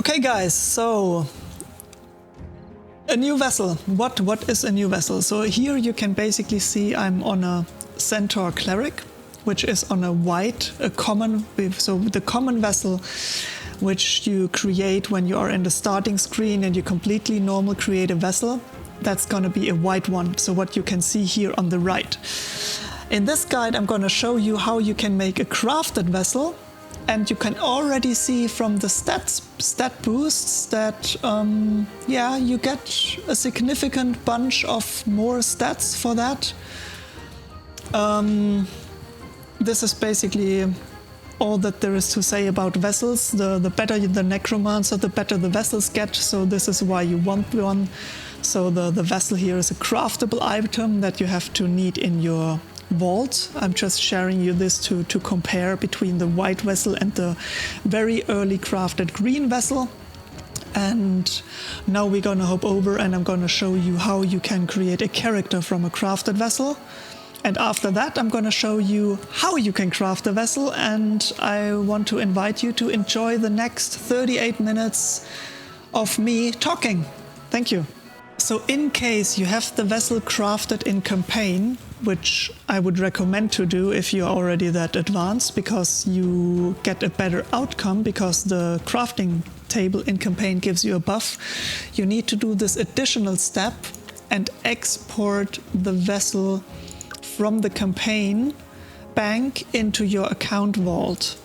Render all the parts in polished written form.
Okay guys, so a new vessel. What is a new vessel? So here you can basically see I'm on a Centaur Cleric, which is on a white, a common, so the common vessel which you create when you are in the starting screen and you completely normal create a vessel, that's gonna be a white one. So what you can see here on the right. In this guide I'm gonna show you how you can make a crafted vessel, and you can already see from the stat boosts that yeah, you get a significant bunch of more stats for that. This is basically all that there is to say about vessels. The better the Necromancer, the better the vessels get, so this is why you want one. So the vessel here is a craftable item that you have to need in your vault. I'm just sharing you this to compare between the white vessel and the very early crafted green vessel. And now we're gonna hop over and I'm gonna show you how you can create a character from a crafted vessel. And after that I'm gonna show you how you can craft a vessel, and I want to invite you to enjoy the next 38 minutes of me talking. Thank you. So in case you have the vessel crafted in campaign, which I would recommend to do if you're already that advanced, because you get a better outcome, because the crafting table in campaign gives you a buff, you need to do this additional step and export the vessel from the campaign bank into your account vault.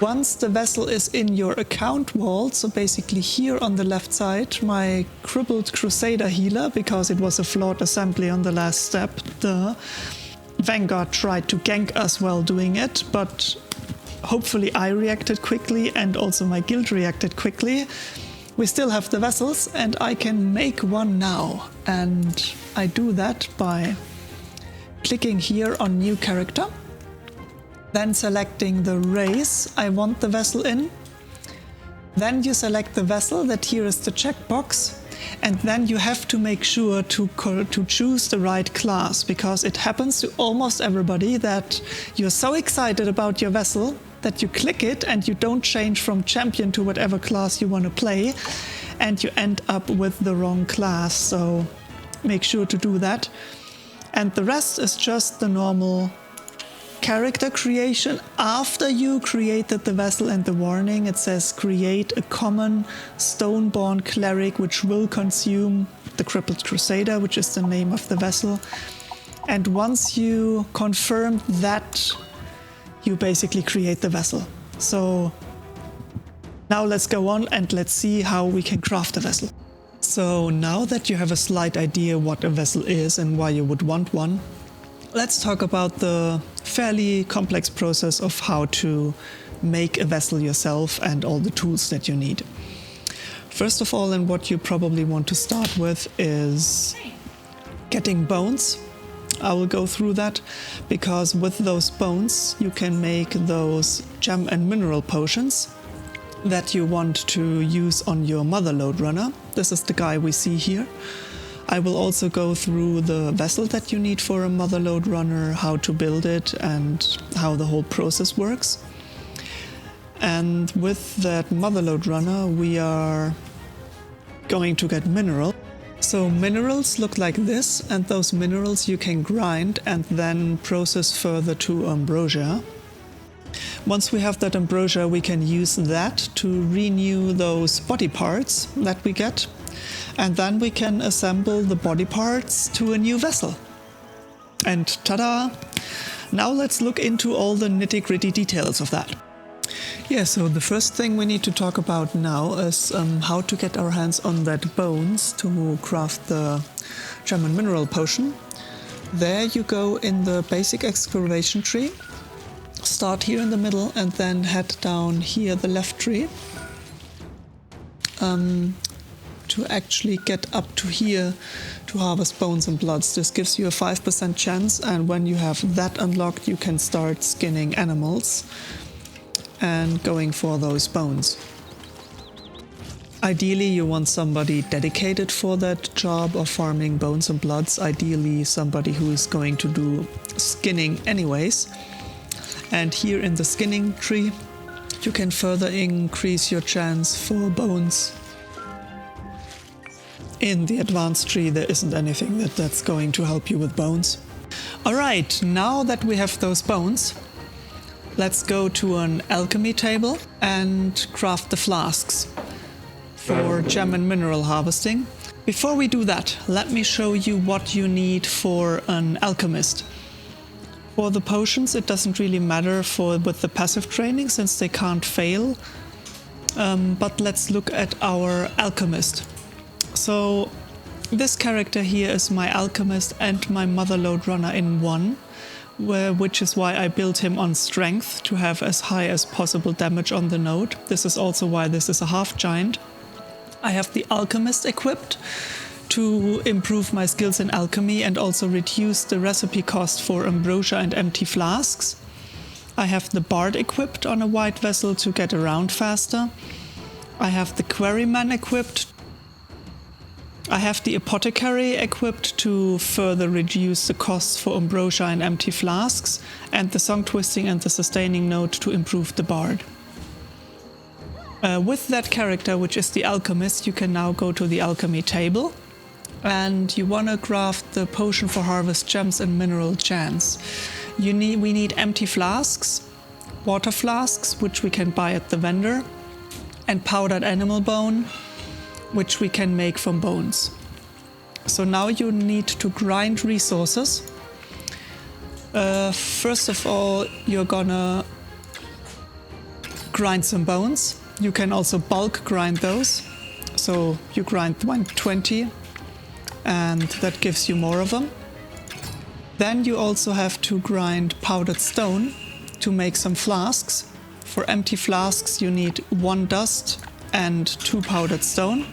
Once the vessel is in your account vault, so basically here on the left side, my crippled Crusader healer, because it was a flawed assembly on the last step, the Vanguard tried to gank us while doing it, but hopefully I reacted quickly and also my guild reacted quickly. We still have the vessels and I can make one now, and I do that by clicking here on new character. Then selecting the race I want the vessel in. Then you select the vessel, that here is the checkbox. And then you have to make sure to choose the right class, because it happens to almost everybody that you're so excited about your vessel that you click it and you don't change from champion to whatever class you want to play, and you end up with the wrong class. So make sure to do that. And the rest is just the normal character creation. After you created the vessel and the warning, it says create a common stoneborn cleric which will consume the crippled Crusader, which is the name of the vessel. And once you confirm that, you basically create the vessel. So now let's go on and let's see how we can craft a vessel. So now that you have a slight idea what a vessel is and why you would want one, let's talk about the fairly complex process of how to make a vessel yourself and all the tools that you need. First of all, and what you probably want to start with, is getting bones. I will go through that, because with those bones you can make those gem and mineral potions that you want to use on your Motherlode runner. This is the guy we see here. I will also go through the vessel that you need for a Motherlode runner, how to build it and how the whole process works. And with that Motherlode runner we are going to get mineral. So minerals look like this, and those minerals you can grind and then process further to Ambrosia. Once we have that Ambrosia, we can use that to renew those body parts that we get. And then we can assemble the body parts to a new vessel. And ta-da! Now let's look into all the nitty-gritty details of that. Yeah, so the first thing we need to talk about now is how to get our hands on that bones to craft the gem and mineral potion. There you go in the basic excavation tree. Start here in the middle and then head down here the left tree. To actually get up to here to harvest bones and bloods. This gives you a 5% chance, and when you have that unlocked you can start skinning animals and going for those bones. Ideally you want somebody dedicated for that job of farming bones and bloods, ideally somebody who is going to do skinning anyways. And here in the skinning tree you can further increase your chance for bones. In the advanced tree, there isn't anything that's going to help you with bones. Alright, now that we have those bones, let's go to an alchemy table and craft the flasks for gem and mineral harvesting. Before we do that, let me show you what you need for an alchemist. For the potions, it doesn't really matter with the passive training since they can't fail. But let's look at our alchemist. So this character here is my alchemist and my Motherlode runner in one, which is why I built him on strength to have as high as possible damage on the node. This is also why this is a half giant. I have the alchemist equipped to improve my skills in alchemy and also reduce the recipe cost for ambrosia and empty flasks. I have the bard equipped on a white vessel to get around faster. I have the quarryman equipped. I have the apothecary equipped to further reduce the costs for ambrosia and empty flasks, and the song twisting and the sustaining node to improve the bard. With that character, which is the alchemist, you can now go to the alchemy table and you want to craft the potion for harvest gems and mineral chance. We need empty flasks, water flasks, which we can buy at the vendor, and powdered animal bone, which we can make from bones. So now you need to grind resources. First of all, you're gonna grind some bones. You can also bulk grind those. So you grind 120 and that gives you more of them. Then you also have to grind powdered stone to make some flasks. For empty flasks you need 1 dust and 2 powdered stone.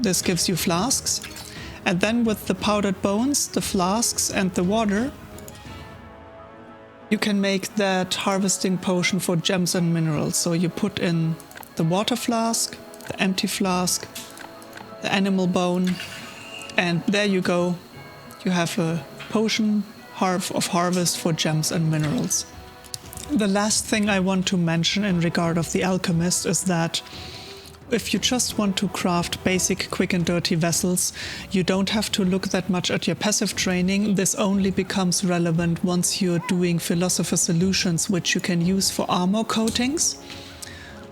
This gives you flasks. And then with the powdered bones, the flasks and the water, you can make that harvesting potion for gems and minerals. So you put in the water flask, the empty flask, the animal bone, and there you go. You have a potion of harvest for gems and minerals. The last thing I want to mention in regard of the alchemist is that if you just want to craft basic quick and dirty vessels, you don't have to look that much at your passive training. This only becomes relevant once you're doing philosopher solutions, which you can use for armor coatings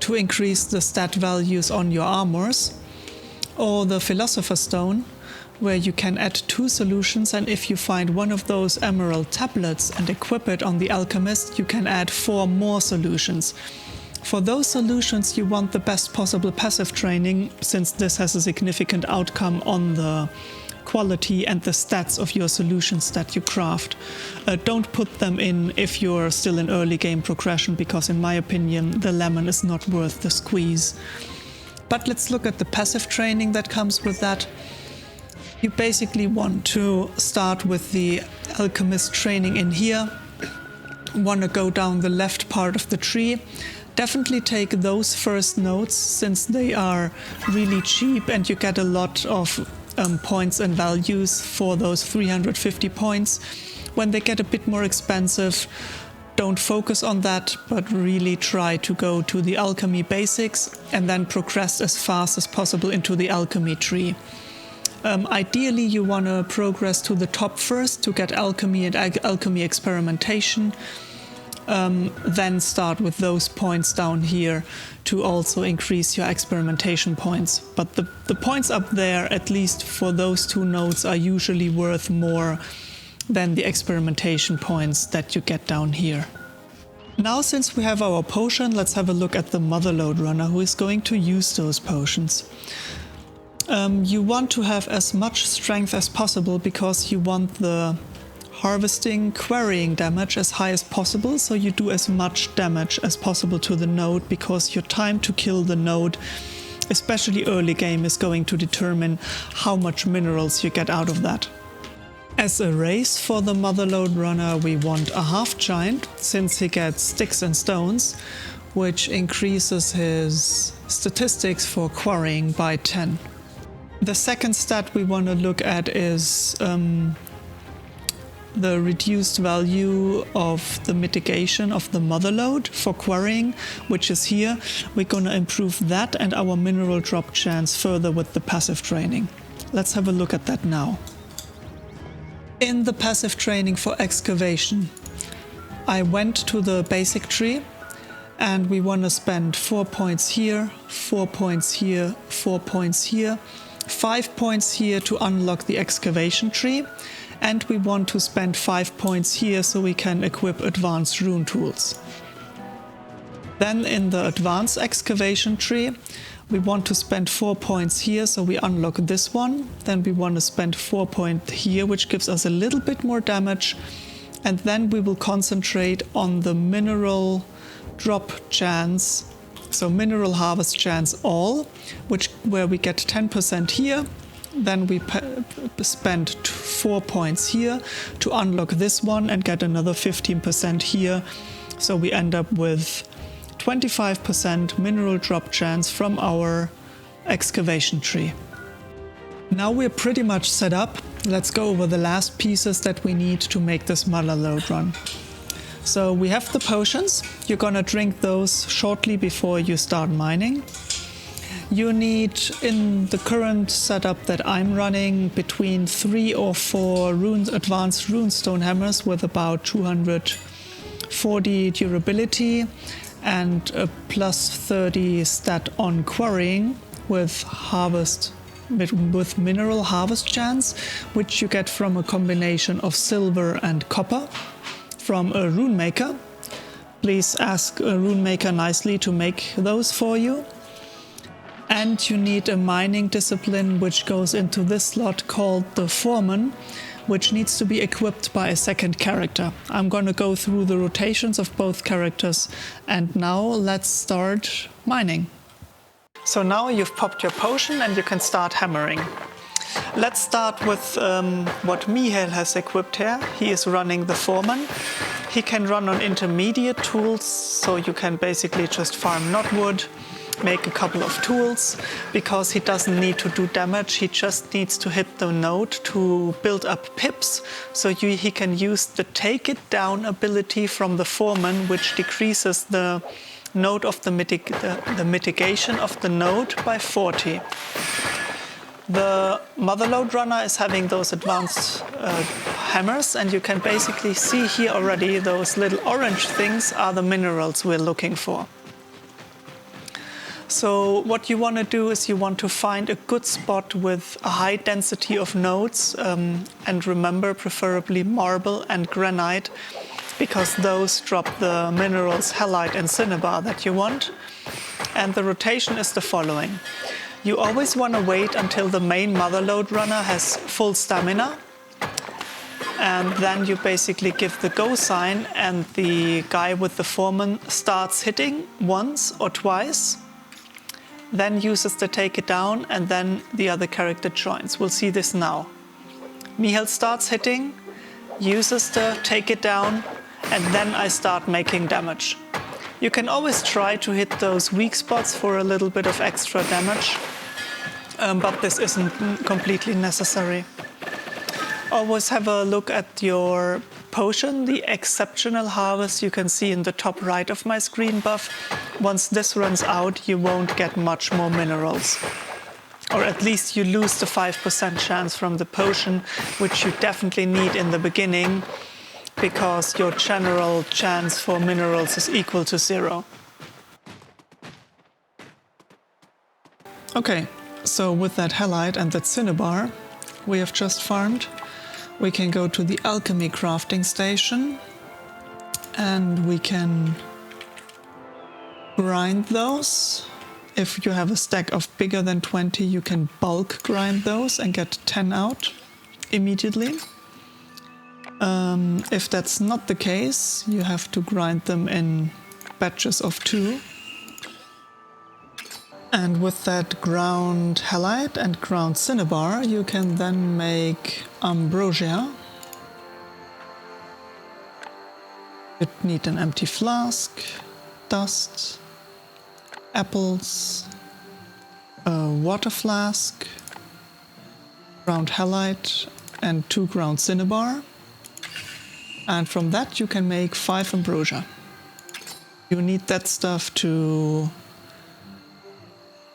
to increase the stat values on your armors, or the philosopher stone, where you can add 2 solutions, and if you find one of those emerald tablets and equip it on the alchemist, you can add 4 more solutions. For those solutions you want the best possible passive training, since this has a significant outcome on the quality and the stats of your solutions that you craft. Don't put them in if you're still in early game progression, because in my opinion the lemon is not worth the squeeze. But let's look at the passive training that comes with that. You basically want to start with the alchemist training in here. Want to go down the left part of the tree. Definitely take those first nodes, since they are really cheap and you get a lot of points and values for those 350 points. When they get a bit more expensive, don't focus on that, but really try to go to the alchemy basics and then progress as fast as possible into the alchemy tree. Ideally you want to progress to the top first to get alchemy and alchemy experimentation. Then start with those points down here to also increase your experimentation points. But the points up there, at least for those 2 nodes, are usually worth more than the experimentation points that you get down here. Now, since we have our potion, let's have a look at the Motherlode runner who is going to use those potions. You want to have as much strength as possible because you want the harvesting, quarrying damage as high as possible, so you do as much damage as possible to the node, because your time to kill the node, especially early game, is going to determine how much minerals you get out of that. As a race for the Motherlode runner, we want a half giant, since he gets sticks and stones, which increases his statistics for quarrying by 10. The second stat we want to look at is the reduced value of the mitigation of the Motherlode for quarrying, which is here. We're gonna improve that and our mineral drop chance further with the passive training. Let's have a look at that now. In the passive training for excavation, I went to the basic tree and we want to spend 4 points here, 4 points here, 4 points here, 5 points here to unlock the excavation tree, and we want to spend 5 points here so we can equip advanced rune tools. Then in the advanced excavation tree, we want to spend 4 points here so we unlock this one. Then we want to spend 4 points here, which gives us a little bit more damage. And then we will concentrate on the mineral drop chance, so mineral harvest chance all, where we get 10% here. Then we spend 4 points here to unlock this one and get another 15% here. So we end up with 25% mineral drop chance from our excavation tree. Now we're pretty much set up. Let's go over the last pieces that we need to make this Motherlode run. So we have the potions. You're gonna drink those shortly before you start mining. You need, in the current setup that I'm running, between 3 or 4 advanced runestone hammers with about 240 durability and a plus 30 stat on quarrying with mineral harvest chance, which you get from a combination of silver and copper from a rune maker. Please ask a rune maker nicely to make those for you. And you need a mining discipline which goes into this slot called the Foreman, which needs to be equipped by a second character. I'm gonna go through the rotations of both characters, and now let's start mining. So now you've popped your potion and you can start hammering. Let's start with what Mihail has equipped here. He is running the Foreman. He can run on intermediate tools, so you can basically just farm knotwood, make a couple of tools, because he doesn't need to do damage. He just needs to hit the node to build up pips, so he can use the Take It Down ability from the Foreman, which decreases the node of the mitigation of the node by 40. The Motherlode runner is having those advanced hammers, and you can basically see here already those little orange things are the minerals we're looking for. So what you want to do is you want to find a good spot with a high density of nodes, and remember, preferably marble and granite, because those drop the minerals halite and cinnabar that you want. And the rotation is the following. You always want to wait until the main Motherlode runner has full stamina, and then you basically give the go sign and the guy with the Foreman starts hitting once or twice, then uses the Take It Down, and then the other character joins. We'll see this now. Mihail starts hitting, uses the Take It Down, and then I start making damage. You can always try to hit those weak spots for a little bit of extra damage, but this isn't completely necessary. Always have a look at your potion, the Exceptional Harvest you can see in the top right of my screen buff. Once this runs out, you won't get much more minerals. Or at least you lose the 5% chance from the potion, which you definitely need in the beginning, because your general chance for minerals is equal to 0. Okay, so with that halite and that cinnabar we have just farmed, we can go to the alchemy crafting station and we can grind those. If you have a stack of bigger than 20, you can bulk grind those and get 10 out immediately. If that's not the case, you have to grind them in batches of 2. And with that ground halite and ground cinnabar, you can then make Ambrosia. You need an empty flask, dust, apples, a water flask, ground halite, and 2 ground cinnabar. And from that you can make 5 Ambrosia. You need that stuff to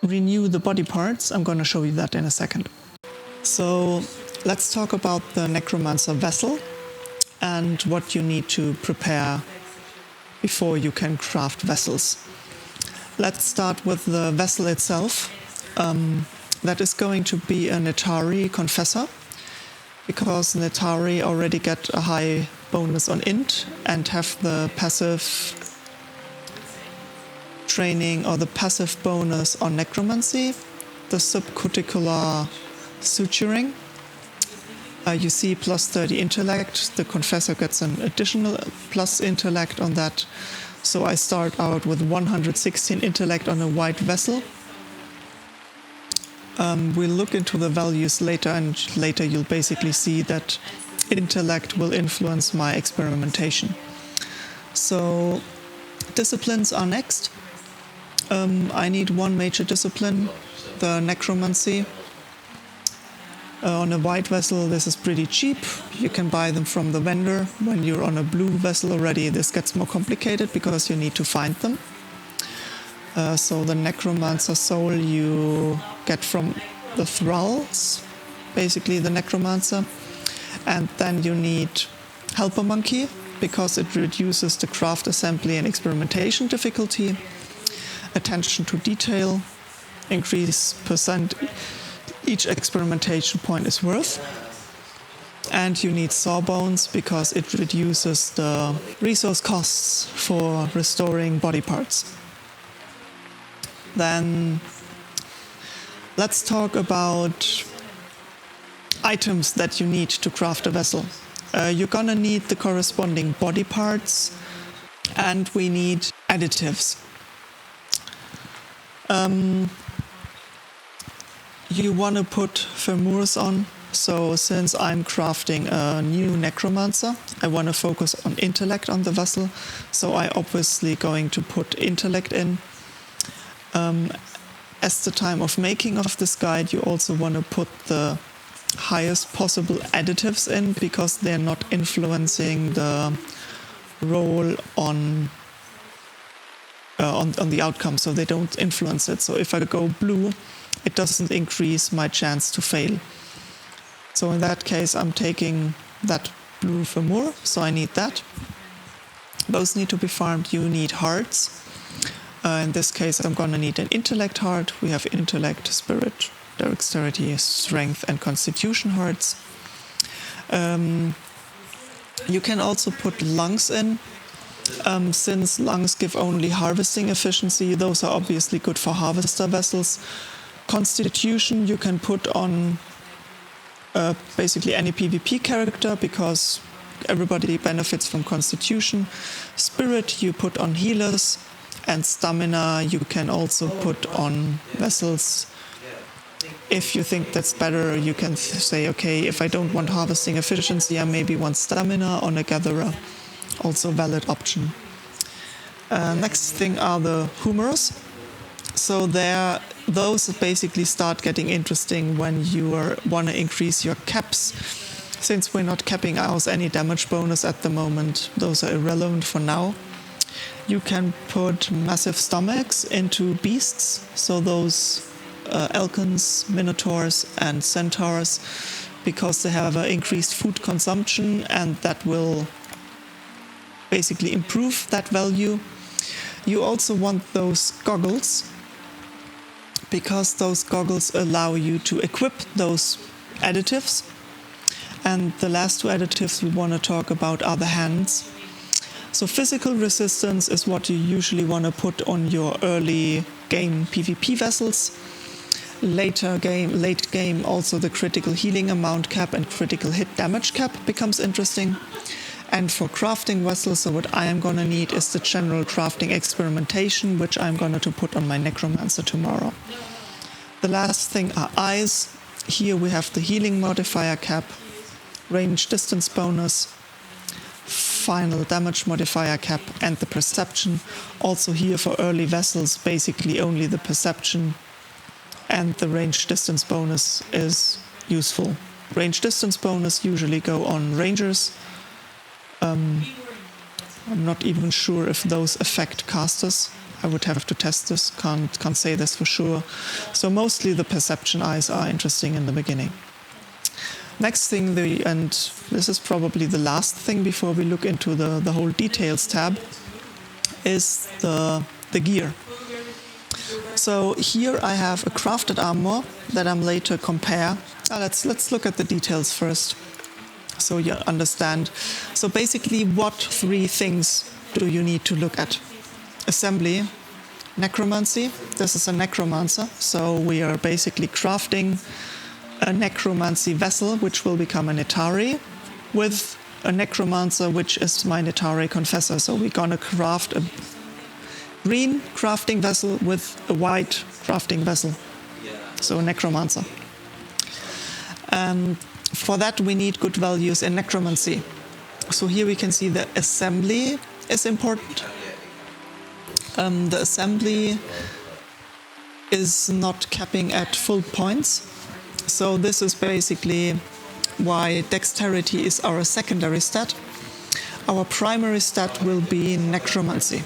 renew the body parts. I'm going to show you that in a second. So let's talk about the Necromancer Vessel and what you need to prepare before you can craft vessels. Let's start with the vessel itself. That is going to be a Netari Confessor, because Netari already get a high bonus on int and have the passive training or the passive bonus on necromancy, the subcuticular suturing. You see plus 30 intellect. The confessor gets an additional plus intellect on that. So I start out with 116 intellect on a white vessel. We'll look into the values later, and later you'll basically see that intellect will influence my experimentation. So disciplines are next. I need 1 major discipline, the necromancy. On a white vessel this is pretty cheap. You can buy them from the vendor. When you're on a blue vessel already, this gets more complicated because you need to find them. So the necromancer soul you get from the thralls, basically the necromancer. And then you need helper monkey, because it reduces the craft assembly and experimentation difficulty. Attention to detail, increase percent each experimentation point is worth. And you need sawbones, because it reduces the resource costs for restoring body parts. Then let's talk about items that you need to craft a vessel. You're gonna need the corresponding body parts, and we need additives. You want to put femurs on. So since I'm crafting a new necromancer, I want to focus on intellect on the vessel. So I obviously going to put intellect in. As the time of making of this guide, you also want to put the highest possible additives in, because they're not influencing the roll on the outcome, so they don't influence it. So if I go blue, it doesn't increase my chance to fail. So in that case, I'm taking that blue femur, so I need that. Those need to be farmed. You need hearts. In this case, I'm going to need an intellect heart. We have intellect, spirit, dexterity, strength, and constitution hearts. You can also put lungs in. Since lungs give only harvesting efficiency, those are obviously good for harvester vessels. Constitution you can put on basically any PvP character, because everybody benefits from constitution. Spirit you put on healers, and stamina you can also put on vessels. If you think that's better, you can say, okay, if I don't want harvesting efficiency, I maybe want stamina on a gatherer. Also valid option. Next thing are the humors. So those basically start getting interesting when you want to increase your caps. Since we're not capping out any damage bonus at the moment, those are irrelevant for now. You can put massive stomachs into beasts, so those elkins, minotaurs and centaurs, because they have increased food consumption, and that will basically improve that value. You also want those goggles, because those goggles allow you to equip those additives. And the last 2 additives we want to talk about are the hands. So physical resistance is what you usually want to put on your early game PvP vessels. Late game, also the critical healing amount cap and critical hit damage cap becomes interesting. And for crafting vessels, so what I am going to need is the general crafting experimentation, which I'm going to put on my necromancer tomorrow. The last thing are eyes. Here we have the healing modifier cap, range distance bonus, final damage modifier cap, and the perception. Also here for early vessels, basically only the perception and the range distance bonus is useful. Range distance bonus usually go on rangers. I'm not even sure if those affect casters. I would have to test this, can't say this for sure. So mostly the perception eyes are interesting in the beginning. Next thing, and this is probably the last thing before we look into the whole details tab, is the gear. So here I have a crafted armor that I'm later compare. Let's look at the details first, so you understand. So basically, what 3 things do you need to look at? Assembly, necromancy. This is a necromancer, so we are basically crafting a necromancy vessel, which will become a Netari, with a necromancer, which is my Netari confessor. So we're gonna craft a green crafting vessel with a white crafting vessel. So a necromancer. For that, we need good values in necromancy. So here we can see the assembly is important. The assembly is not capping at full points. So this is basically why dexterity is our secondary stat. Our primary stat will be necromancy.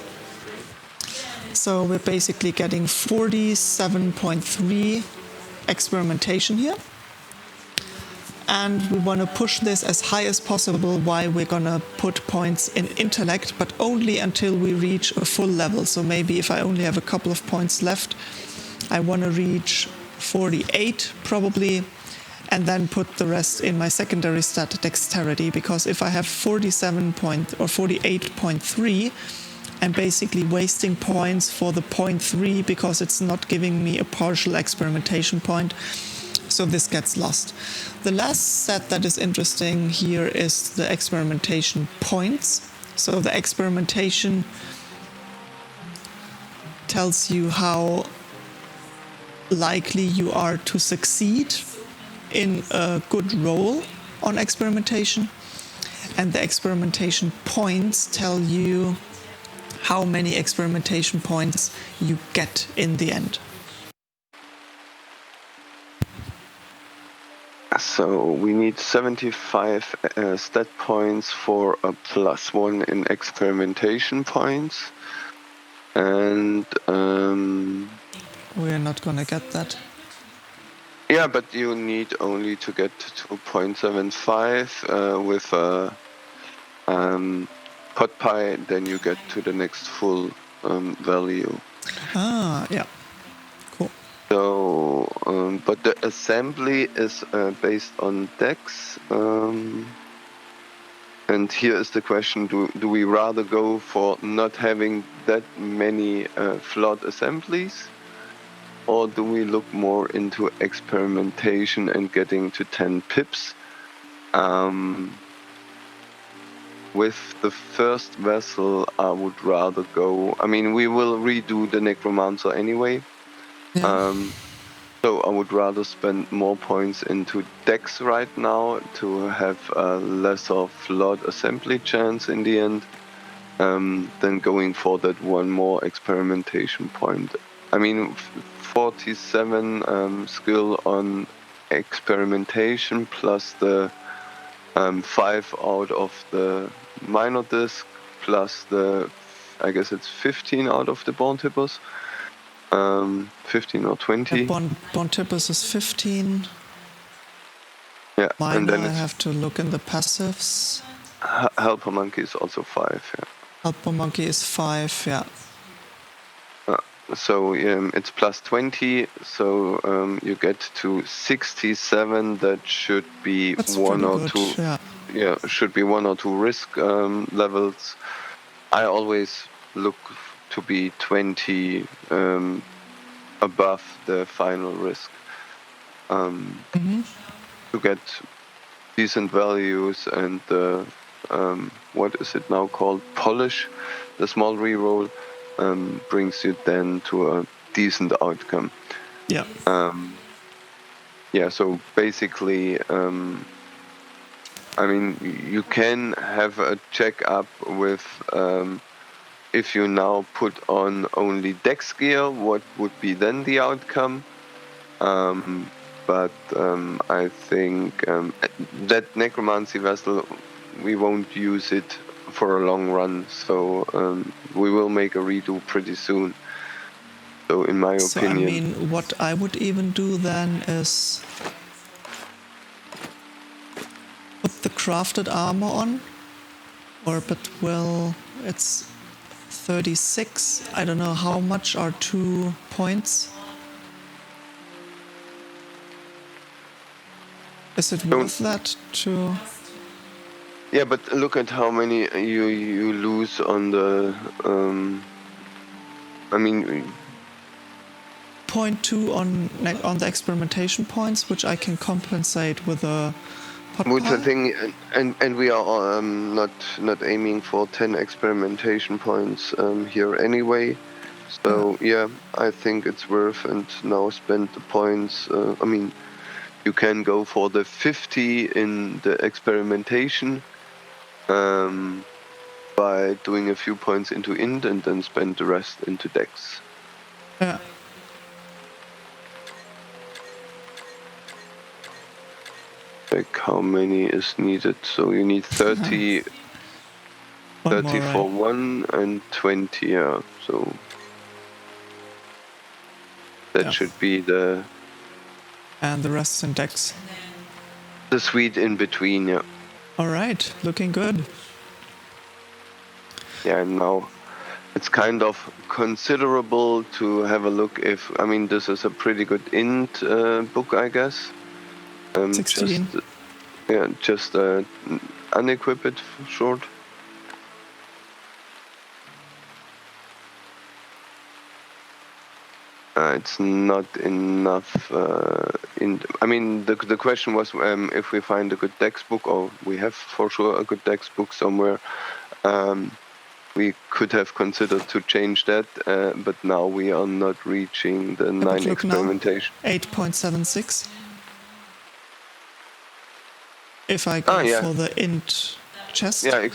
So we're basically getting 47.3 experimentation here. And we want to push this as high as possible, why we're going to put points in intellect, but only until we reach a full level. So maybe if I only have a couple of points left, I want to reach 48 probably, and then put the rest in my secondary stat dexterity, because if I have 48.3, I'm basically wasting points for the 0.3 because it's not giving me a partial experimentation point. So this gets lost. The last set that is interesting here is the experimentation points. So the experimentation tells you how likely you are to succeed in a good roll on experimentation. And the experimentation points tell you how many experimentation points you get in the end. So we need 75 stat points for a +1 in experimentation points, and we're not gonna get that. Yeah, but you need only to get to 0.75 with a pot pie, then you get to the next full value. Yeah. So, but the assembly is based on dex, and here is the question: do we rather go for not having that many flawed assemblies, or do we look more into experimentation and getting to 10 pips? With the first vessel, I would rather go. I mean, we will redo the Necromancer anyway. Yeah. So I would rather spend more points into Dex right now to have a lesser flawed assembly chance in the end, than going for that one more experimentation point. I mean, 47 skill on experimentation plus the 5 out of the minor disc plus the, I guess it's 15 out of the bone tippers. 15 or 20. Yeah, bone tippers is 15. Yeah, minor, and then I have to look in the passives. Helper Monkey is also 5, yeah. Helper Monkey is 5, yeah. So it's plus 20, so you get to 67. That should be That's one or good, two. Yeah, should be 1 or 2 risk levels. I always look to be 20 above the final risk to get decent values, and what is it now called? Polish, the small reroll. Brings you then to a decent outcome. Yeah. So basically, I mean, you can have a check-up with if you now put on only Dex gear, what would be then the outcome? But I think that Necromancy Vessel we won't use it for a long run. So we will make a redo pretty soon. So in my opinion, I mean, what I would even do then is put the crafted armor on, it's 36. I don't know how much are 2 points. Is it worth that to? Yeah, but look at how many you lose on the. I mean. 0.2 on the experimentation points, which I can compensate with a pot With the pile. thing, and we are not aiming for 10 experimentation points here anyway. So yeah, I think it's worth and now spend the points. I mean, you can go for the 50 in the experimentation by doing a few points into int and then spend the rest into dex. Yeah. Like how many is needed? So you need 30, 30 more, for right? 1 and 20, yeah. So that should be the... And the rest in dex. The sweet in between, yeah. Alright, looking good. Yeah, and now it's kind of considerable to have a look if... I mean, this is a pretty good int book, I guess. 16. Just unequip it short. It's not enough. I mean, the question was if we find a good dex book, or we have for sure a good dex book somewhere. We could have considered to change that, but now we are not reaching the 9 experimentation. 8.76. If I go for the int chest. Yeah,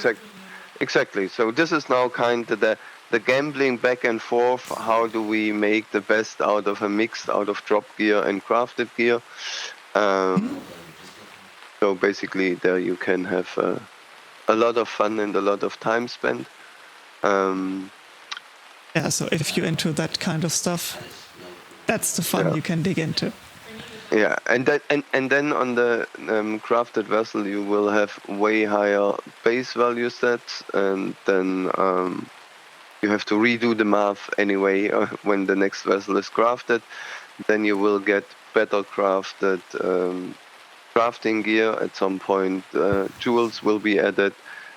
exactly. So this is now kind of the gambling back and forth. How do we make the best out of a mixed out of drop gear and crafted gear? So basically there you can have a lot of fun and a lot of time spent. Yeah, so if you're into that kind of stuff, that's the fun you can dig into. Yeah, and then on the crafted vessel you will have way higher base value sets, and then you have to redo the math anyway when the next vessel is crafted. Then you will get better crafted crafting gear at some point. Jewels will be added,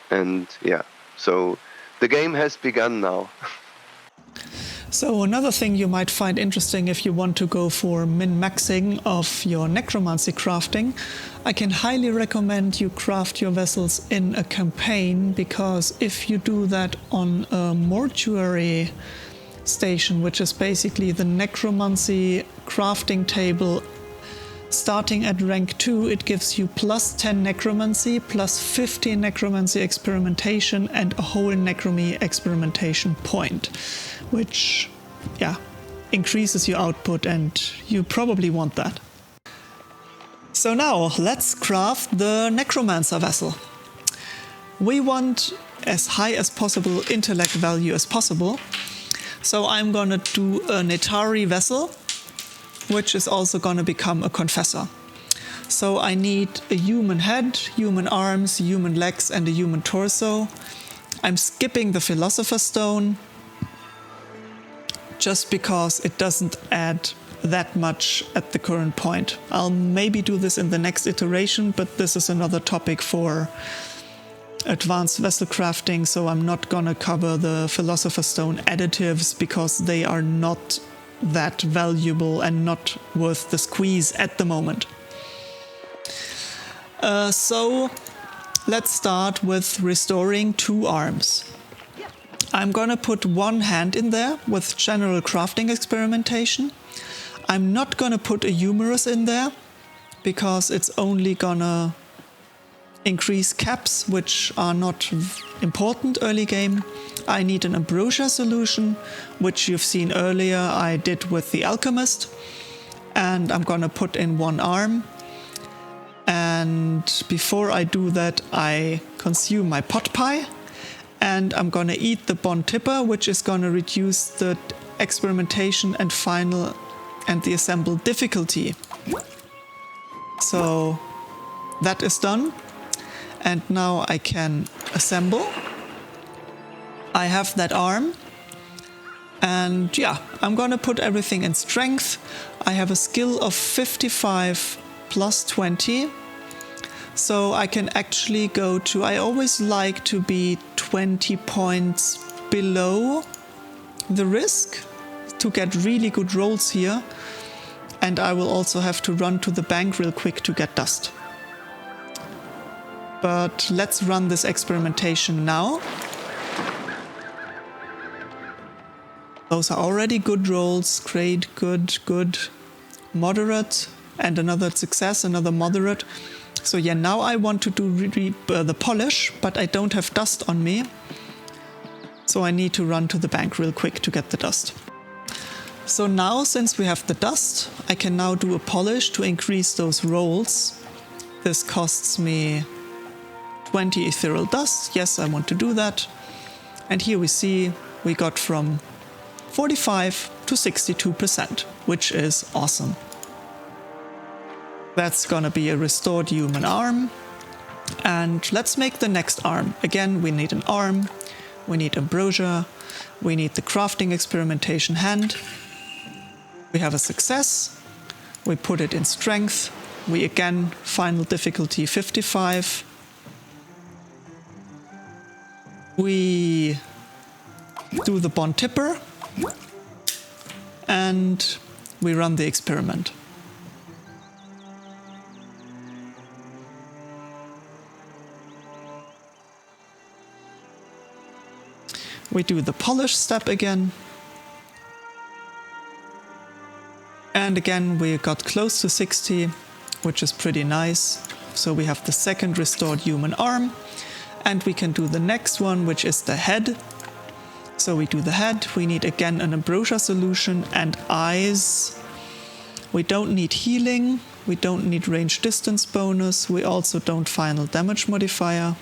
and yeah, so the game has begun now. So another thing you might find interesting if you want to go for min-maxing of your necromancy crafting, I can highly recommend you craft your vessels in a campaign, because if you do that on a mortuary station, which is basically the necromancy crafting table starting at rank 2, it gives you plus 10 necromancy, plus 15 necromancy experimentation, and a whole necromy experimentation point, which, yeah, increases your output, and you probably want that. So now, let's craft the Necromancer Vessel. We want as high as possible intellect value as possible, so I'm gonna do a Netari Vessel, which is also gonna become a Confessor. So I need a human head, human arms, human legs, and a human torso. I'm skipping the Philosopher's Stone, just because it doesn't add that much at the current point. I'll maybe do this in the next iteration, but this is another topic for advanced vessel crafting, so I'm not gonna cover the Philosopher's Stone additives, because they are not that valuable and not worth the squeeze at the moment. So let's start with restoring 2 arms. I'm gonna put 1 hand in there with general crafting experimentation. I'm not gonna put a humerus in there, because it's only gonna increase caps, which are not important early game. I need an Ambrosia solution, which you've seen earlier I did with the Alchemist, and I'm gonna put in 1 arm. And And before I do that, I consume my pot pie. And I'm gonna eat the bond tipper, which is gonna reduce the experimentation and final and the assemble difficulty. So that is done. And now I can assemble. I have that arm. And yeah, I'm gonna put everything in strength. I have a skill of 55 plus 20. So I can actually go to, I always like to be 20 points below the risk to get really good rolls here. And I will also have to run to the bank real quick to get dust. But let's run this experimentation now. Those are already good rolls. Great, good, moderate, and another success, another moderate. So yeah, now I want to do the polish, but I don't have dust on me. So I need to run to the bank real quick to get the dust. So now, since we have the dust, I can now do a polish to increase those rolls. This costs me 20 ethereal dust. Yes, I want to do that. And here we see we got from 45 to 62%, which is awesome. That's gonna be a restored human arm. And let's make the next arm. Again, we need an arm, we need ambrosia, we need the crafting experimentation hand. We have a success, we put it in strength, we again, final difficulty 55. We do the bond tipper, and we run the experiment. We do the polish step again. And again, we got close to 60, which is pretty nice. So we have the second restored human arm. And we can do the next one, which is the head. So we do the head. We need again an ambrosia solution and eyes. We don't need healing. We don't need range distance bonus. We also don't final damage modifier.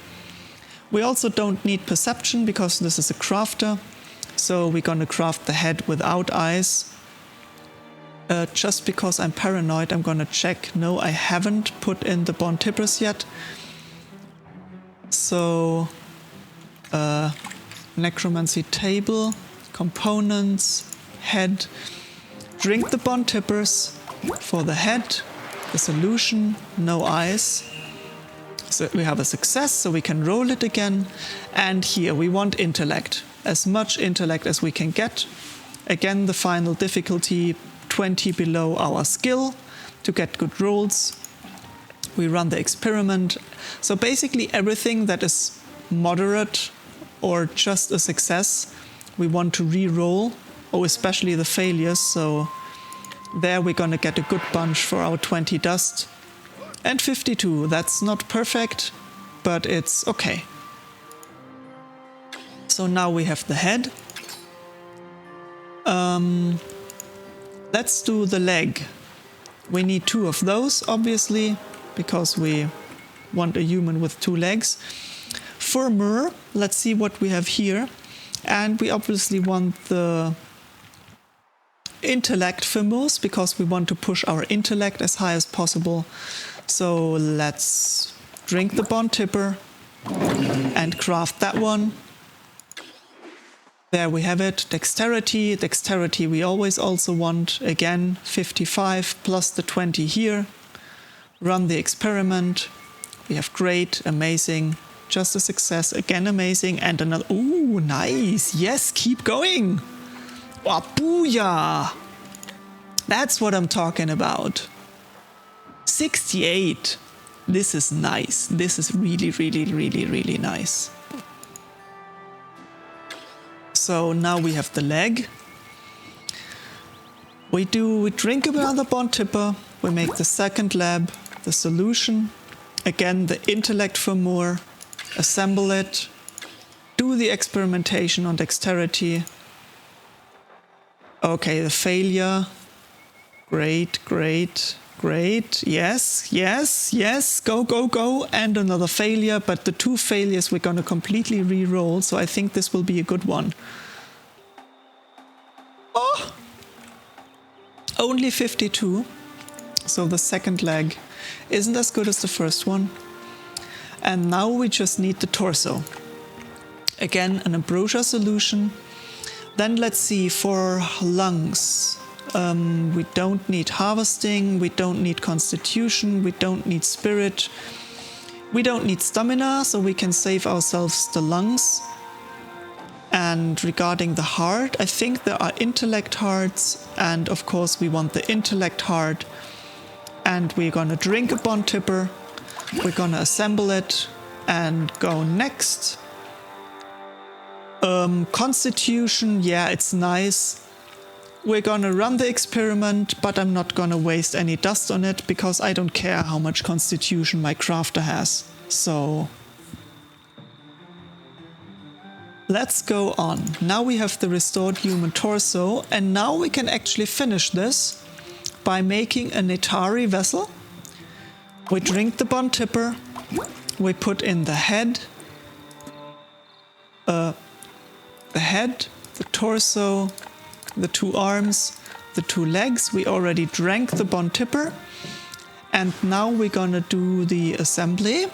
We also don't need perception because this is a crafter. So we're gonna craft the head without eyes. Just because I'm paranoid, I'm gonna check. No, I haven't put in the bond tippers yet. So, necromancy table, components, head. Drink the bond tippers for the head, the solution, no eyes. So we have a success, so we can roll it again. And here we want intellect, as much intellect as we can get. Again, the final difficulty 20 below our skill to get good rolls. We run the experiment. So basically everything that is moderate or just a success, we want to re-roll, or especially the failures. So there we're gonna get a good bunch for our 20 dust. And 52, that's not perfect, but it's okay. So now we have the head. Let's do the leg. We need 2 of those, obviously, because we want a human with 2 legs. For Mur, let's see what we have here. And we obviously want the intellect for Murs, because we want to push our intellect as high as possible. So let's drink the bond tipper and craft that one. There we have it, dexterity. Dexterity we always also want. Again, 55 plus the 20 here. Run the experiment. We have great, amazing, just a success, again amazing, and another. Ooh, nice. Yes, keep going. Oh, booyah. That's what I'm talking about. 68. This is nice. This is really, really, really, really nice. So now we have the leg. We drink another bond tipper. We make the second lab, the solution. Again, the intellect for more. Assemble it. Do the experimentation on dexterity. Okay, the failure. Great, great. Great. Yes, yes, yes. Go, go, go. And another failure. But the 2 failures we're going to completely re-roll. So I think this will be a good one. Oh! Only 52. So the second leg isn't as good as the first one. And now we just need the torso. Again, an Ambrosia solution. Then let's see, for lungs. We don't need harvesting, we don't need constitution, we don't need spirit, we don't need stamina, so we can save ourselves the lungs. And regarding the heart, I think there are intellect hearts, and of course we want the intellect heart. And we're gonna drink a bond tipper, we're gonna assemble it and go next. Constitution, yeah, it's nice. We're gonna run the experiment, but I'm not gonna waste any dust on it because I don't care how much constitution my crafter has. So let's go on. Now we have the restored human torso, and now we can actually finish this by making a Netari vessel. We drink the bond tipper, we put in the head, the torso, the 2 arms, the 2 legs. We already drank the bond tipper. And now we're gonna do the assembly.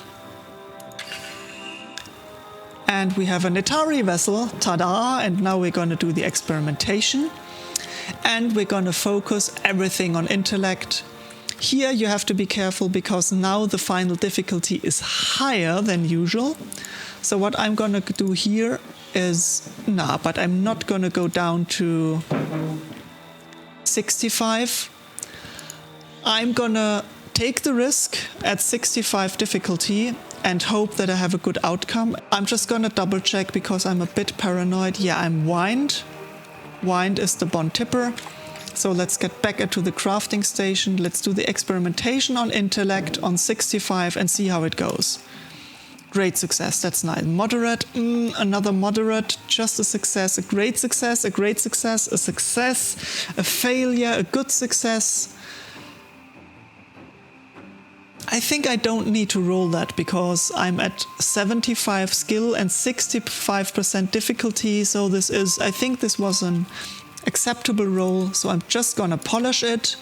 And we have a Netari vessel, ta-da! And now we're gonna do the experimentation. And we're gonna focus everything on intellect. Here you have to be careful because now the final difficulty is higher than usual. So what I'm gonna do here is, but I'm not gonna go down to 65. I'm gonna take the risk at 65 difficulty and hope that I have a good outcome. I'm just gonna double check because I'm a bit paranoid. Yeah, I'm wined. Wined is the bond tipper. So let's get back into the crafting station. Let's do the experimentation on intellect on 65 and see how it goes. Great success, that's nice. Moderate, another moderate, just a success, a great success, a great success, a success, a failure, a good success. I think I don't need to roll that because I'm at 75 skill and 65% difficulty, so this is, I think this was an acceptable roll, so I'm just gonna polish it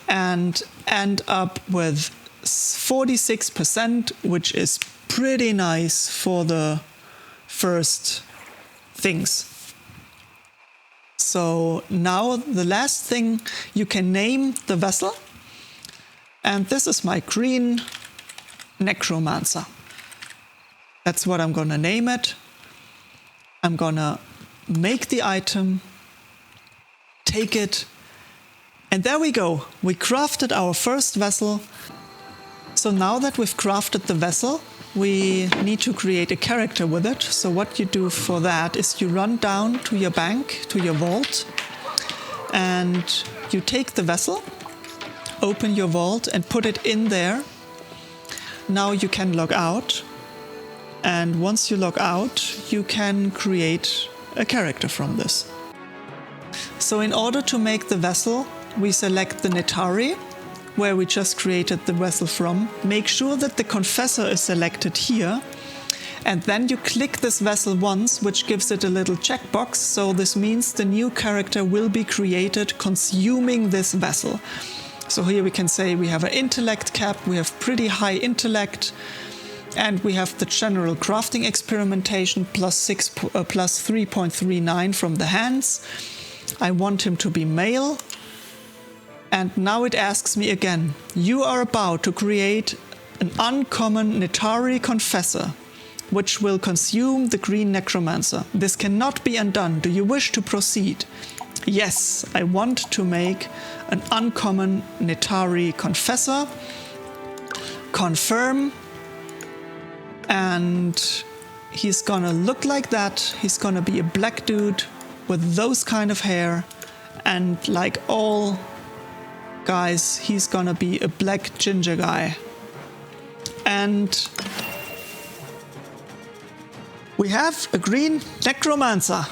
and end up with 46%, which is pretty nice for the first things. So now the last thing, you can name the vessel. And this is my green Necromancer. That's what I'm gonna name it. I'm gonna make the item, take it, and there we go. We crafted our first vessel. So now that we've crafted the vessel, we need to create a character with it. So what you do for that is you run down to your bank, to your vault, and you take the vessel, open your vault and put it in there. Now you can log out. And once you log out, you can create a character from this. So in order to make the vessel, we select the Netari, where we just created the vessel from. Make sure that the confessor is selected here. And then you click this vessel once, which gives it a little checkbox. So this means the new character will be created consuming this vessel. So here we can say we have an intellect cap, we have pretty high intellect, and we have the general crafting experimentation plus 3.39 from the hands. I want him to be male. And now it asks me again, you are about to create an uncommon Netari confessor, which will consume the green necromancer. This cannot be undone. Do you wish to proceed? Yes, I want to make an uncommon Netari confessor. Confirm. And he's gonna look like that. He's gonna be a black dude with those kind of hair. And like all guys, he's gonna be a black ginger guy. And we have a green necromancer.